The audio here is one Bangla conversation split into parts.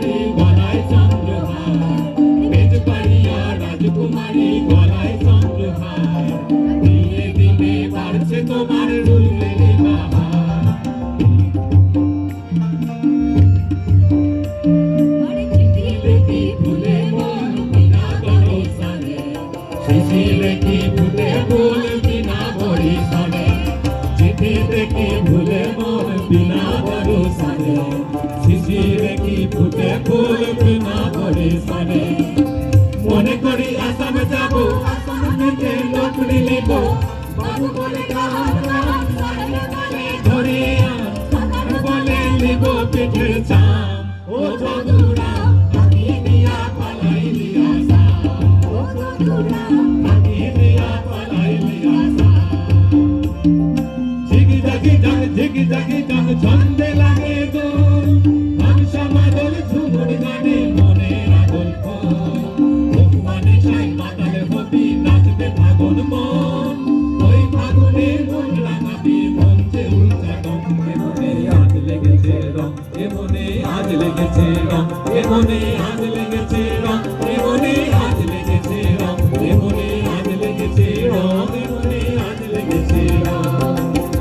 রাজকুমারী গলায় চন্দ্রহার, বেজপাড়িয়া রাজকুমারী গলায় চন্দ্রহার, দিনে দিনে বাড়ছে তোমার রুলবেলি বাহার। দেখি ফুলে মন বিনা বরসানে, চিঠি দেখি ফুলে ফুল বিনা বরিশানে, চিঠি দেখি ফুলে মন বিনা বরসানে, চিঠি দেখি ফুলে ফুল বিনা বরিশানে। মনে করি আসাম যাব, আসাম থেকে নকরি নিব, বাবু বলে গান গান সালে সালে ধরে সাগর বলে নিব পিঠের চাম। ও যদুরা পাখি দিয়া পালাইলি আসা, ও যদুরা পাখি দিয়া পালাইলি আসা। ঝিগি জাগি জাগ ঝিগি জাগি জাগ ছন্দে লাগে গো, হামসা মাদল ঝুমুর গানে মনে রাগল ভগবানে সাই মাতাল হবি নাচবে ফাগুন মন, ওই ফাগুনে মন রাঙাবি মঞ্চে উচ্চাটন। এমনে আজ লেগেছে রং, এমনে আজ লেগেছে রং, এমনে আজ লেগেছে রং, এমনে আজ লেগেছে রং, এমনে আজ লেগেছে রং, এমনে আজ লেগেছে রং।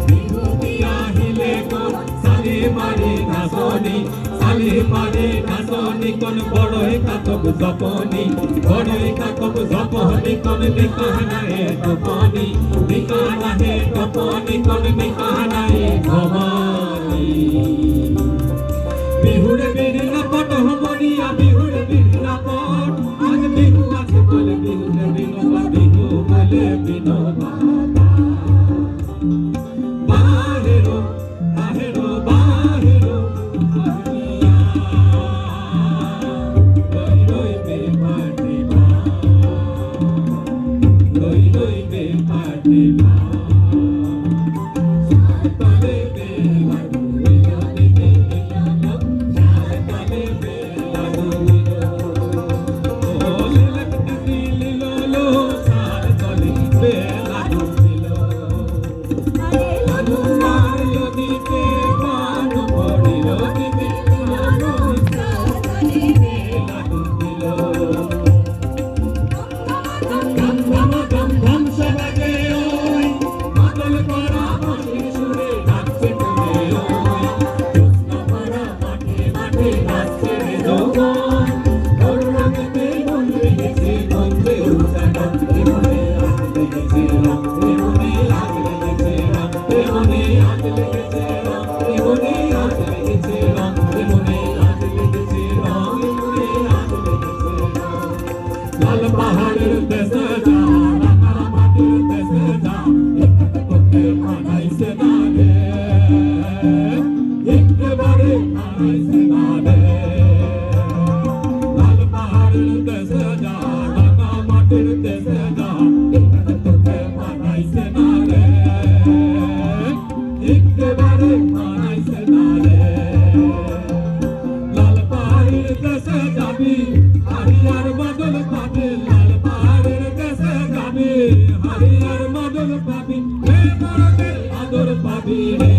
বিহুতি আহিলে কোন সালে মারে নাচনি, সালে মারে নাচনি কোন বড়ই কাতক জপনি, বড়ই কাতক জপনি কোন নিকানা হে টপনি, নিকানা হে টপনি কোন নিকানা হে ভবানী। বিহুরে বিরলা পট হমরিয়া বিহুরে বিরলা পট, আজ বিহু আছে বলে বিহুরে বিনোবা, বিহু বলে বিনোবা। বাহেরো বাহেরো বাহেরো বাহিয়া, রই রই বেপাটি মা, রই রই বেপাটি মা। সাতলে বেলা দুলিয়া দিদি দিলা, সাতলে বেলা দুলিয়া, ও লিলক দিদি লিলো, সাতলে বেলা দুলিয়া। হনুমান নদীতে বান পড়িল দিদি, সাতলে বেলা দুলিয়া। ধম ধম ধম ধম সবাজে ওই, মাদল করা বাঁশির সুরে নাচছে তোরে ওই, জ্যোৎস্না ভরা মাঠে মাঠে নাচছে রে যৌবন, ওর রঙেতে মন লেগেছে মঞ্চে উচ্চাটন। এমনে আজ লেগেছে রং, এমনে আজ লেগেছে রং, এমনে আজ লেগেছে রং, এমনে আজ লেগেছে রং, এমনে আজ লেগেছে রং, এমনে আজ লেগেছে রং। লাল পাহাড়ের দেশে যা, রাঙা মাটির দেশে যা, এখানে করতে মানাইছে না রে, একেবারে মানাইছে না রে। লাল পাহাড়ের দেশে যা, রাঙা মাটির দেশে যা, এখানে করতে মানাইছে না রে, একেবারে মানাইছে না রে। লাল পাহাড়ের দেশে যাবি হারিয়ার বদল পাবি, লাল পাহাড়ের দেশে যাবি হারিয়ার বদল পাবি, হে মরদের আদর পাবি রে।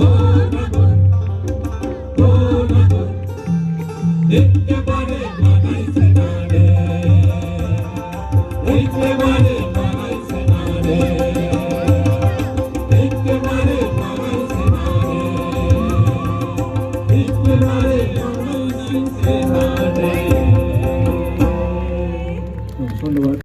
ও নাগর, ও নাগর, একেবারে মানাইছে না রে, একেবারে মানাইছে না রে, একেবারে মানাইছে না রে, একেবারে মানাইছে না রে। ধন্যবাদ।